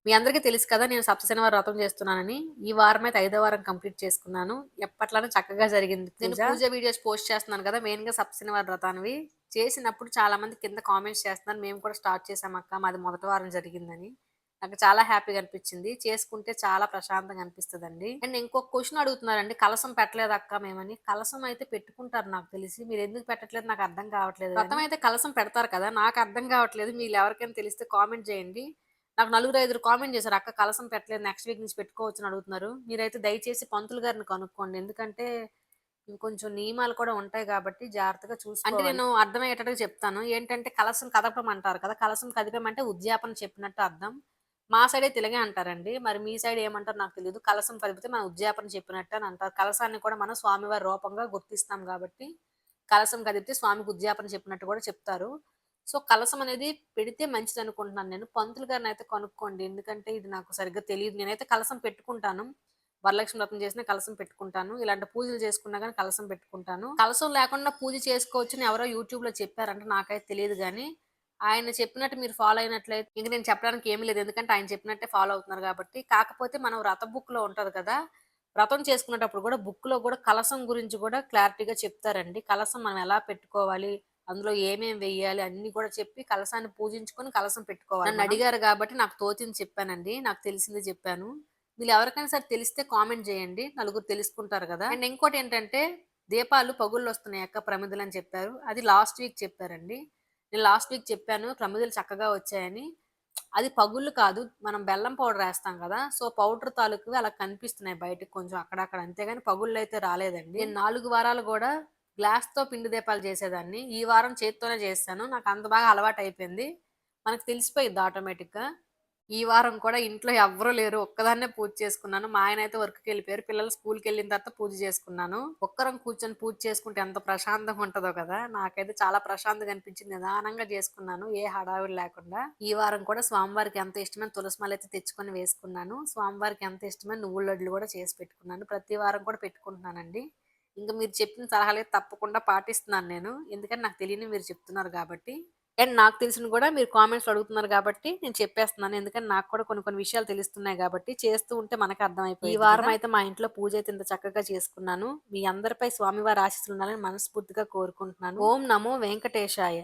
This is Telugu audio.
మీ అందరికీ తెలుసు కదా! నేను సప్తశనివారం వ్రతం చేస్తున్నానని. ఈ వారమైతే ఐదో వారం కంప్లీట్ చేసుకున్నాను. ఎప్పట్లానే చక్కగా జరిగింది పూజ. నేను పూజ వీడియోస్ పోస్ట్ చేస్తున్నాను కదా! మెయిన్‌గా సప్తశనివారం వ్రతానివి. చేసినప్పుడు చాలామంది కింద కామెంట్స్ చేస్తున్నారు. మేము కూడా స్టార్ట్ చేసామక్క. మాది మొదటి వారం జరిగిందని. నాకు చాలా హ్యాపీగా అనిపించింది. చేసుకుంటే చాలా ప్రశాంతంగా అనిపిస్తదండి. అండ్ ఇంకొక క్వెషన్ అడుగుతున్నారండి. కలశం పెట్టలేదక్క మేమని. కలశం అయితే పెట్టుకుంటారు నాకు తెలిసి. మీరెందుకు పెట్టట్లేదు నాకు అర్థం కావట్లేదు గాని. వ్రతం అయితే కలశం పెడతారు కదా! నాకు అర్థం కావట్లేదు. మీరెవరికైనా తెలిస్తే కామెంట్ చేయండి. నాకు నలుగురు, ఐదుగురు కామెంట్ చేశారు. "అక్క కలసం పెట్టలేదు. నెక్స్ట్ వీక్ నుంచి పెట్టుకోవచ్చని" అడుగుతున్నారు. మీరైతే దయచేసి పంతులు గారిని కనుక్కోండి. ఎందుకంటే ఇవి కొంచెం నియమాలు కూడా ఉంటాయి కాబట్టి జాగ్రత్తగా చూసుకోవాలి. అంటే నేను అర్థమయ్యేటట్టుగా చెప్తాను. ఏంటంటే కలసం కదపమంటారు కదా! కలసం కదిపామంటే ఉద్యాపన చెప్పినట్టు అర్థం. మా సైడ్ అయితే ఇలాగే అంటారండి. మరి మీ సైడ్ ఏమంటారో నాకు తెలీదు. కలసం కదిపితే మనం ఉద్యాపన చెప్పినట్టు అని అంటారు. కలసాన్ని కూడా మనం స్వామివారి రూపంగా గుర్తిస్తాం కాబట్టి కలసం కదిపితే స్వామికి ఉద్యాపన చెప్పినట్టు కూడా చెప్తారు. సో, కలసం అనేది పెడితే మంచిదనుకుంటున్నాను నేను. పంతులు గారినైతే కనుక్కోండి. ఎందుకంటే ఇది నాకు సరిగ్గా తెలీదు. నేనైతే కలసం పెట్టుకుంటాను. వరలక్ష్మి వ్రతం చేసినా కలసం పెట్టుకుంటాను. ఇలాంటి పూజలు చేసుకున్నా గాని కలసం పెట్టుకుంటాను. కలసం లేకుండా పూజ చేసుకోవచ్చని ఎవరో యూట్యూబ్‌లో చెప్పారంట. నాకైతే తెలీదు గానీ, ఆయన చెప్పినట్టు మీరు ఫాలో అయినట్లయితే ఇంక నేను చెప్పడానికి ఏమీ లేదు. ఎందుకంటే ఆయన చెప్పినట్టే ఫాలో అవుతున్నారు కాబట్టి. కాకపోతే మనం వ్రత బుక్‌లో ఉంటది కదా! వ్రతం చేసుకునేటప్పుడు గూడా బుక్‌లో గూడా కలసం గురించి గూడా క్లారిటీగా చెప్తారండి. కలసం మనం ఎలా పెట్టుకోవాలి? అందులో ఏమేం వెయ్యాలి అన్నీ కూడా చెప్పి కలశాన్ని పూజించుకొని కలశం పెట్టుకోవాలి. నన్నడిగారు గాబట్టి నాకు తోచింది చెప్పానండి. నాకు తెలిసింది చెప్పాను. వీళ్ళెవరికైనా సరే తెలిస్తే కామెంట్ జేయండి. నలుగురు తెలుసుకుంటారు గదా! అండ్ ఇంకోటేంటంటే దీపాలు పగుళ్ళొస్తున్నాయక్క ప్రమిదలని చెప్పారు. అది లాస్ట్ వీక్ చెప్పారండి. నేను లాస్ట్ వీక్ చెప్పాను ప్రమిదలు చక్కగా వచ్చాయని. అది పగుళ్ళు కాదు. మనం బెల్లం పౌడర్ ఏస్తాం గదా! సో, పౌడర్ తాలూకువి అలా కనిపిస్తున్నాయి బయటకి కొంచెం అక్కడక్కడ. అంతేగాని పగుళ్ళైతే రాలేదండి. నేను 4 వారాలు గూడా గ్లాస్‌తో పిండి దీపాలు చేసేదాన్ని. ఈ వారం చేత్తోనే చేసేసాను. నాకు అంత బాగా అలవాటయిపోయింది. మనకు తెలిసిపోయిద్ది ఆటోమేటిక్‌గా. ఈ వారం కూడా ఇంట్లో ఎవ్వరు లేరు. ఒక్కదాన్నే పూజ చేసుకున్నాను. మా ఆయనయితే వర్క్‌కెళ్ళిపోయారు. పిల్లలు స్కూల్‌కెళ్ళిన తర్వాత పూజ చేసుకున్నాను. ఒక్కరం కూర్చొని పూజ చేసుకుంటే ఎంత ప్రశాంతంగా ఉంటదో కదా! నాకైతే చాలా ప్రశాంతంగా అనిపించింది. నిదానంగా చేసుకున్నాను. ఏ హడావిడి లేకుండా. ఈ వారం కూడా స్వామివారికి ఎంత ఇష్టమైన తులసి మాలయితే తెచ్చుకొని వేసుకున్నాను. స్వామివారికి ఎంత ఇష్టమైన నువ్వుల లడ్డులు కూడా చేసి పెట్టుకున్నాను. ప్రతి వారం కూడా పెట్టుకుంటున్నానండి. ఇంక మీరు చెప్పిన సలహాలైతే తప్పకుండా పాటిస్తున్నాను నేను. ఎందుకంటే నాకు తెలియనివి మీరు చెప్తున్నారు గాబట్టి. అండ్ నాకు తెలిసినవి గూడా మీరు కామెంట్స్‌లో అడుగుతున్నారు గాబట్టి నేను చెప్పేస్తున్నాను. ఎందుకంటే నాకు కూడా కొన్ని కొన్ని విషయాలు తెలుస్తున్నాయి గాబట్టి చేస్తూ ఉంటే మనకే అర్థమైపోయిద్ది. ఈ వారం అయితే మా ఇంట్లో పూజ అయితే ఇంత చక్కగా చేసుకున్నాను. మీ అందరిపై స్వామివారి ఆశీస్సులు ఉండాలని మనస్ఫూర్తిగా కోరుకుంటున్నాను. ఓం నమో వెంకటేశాయ.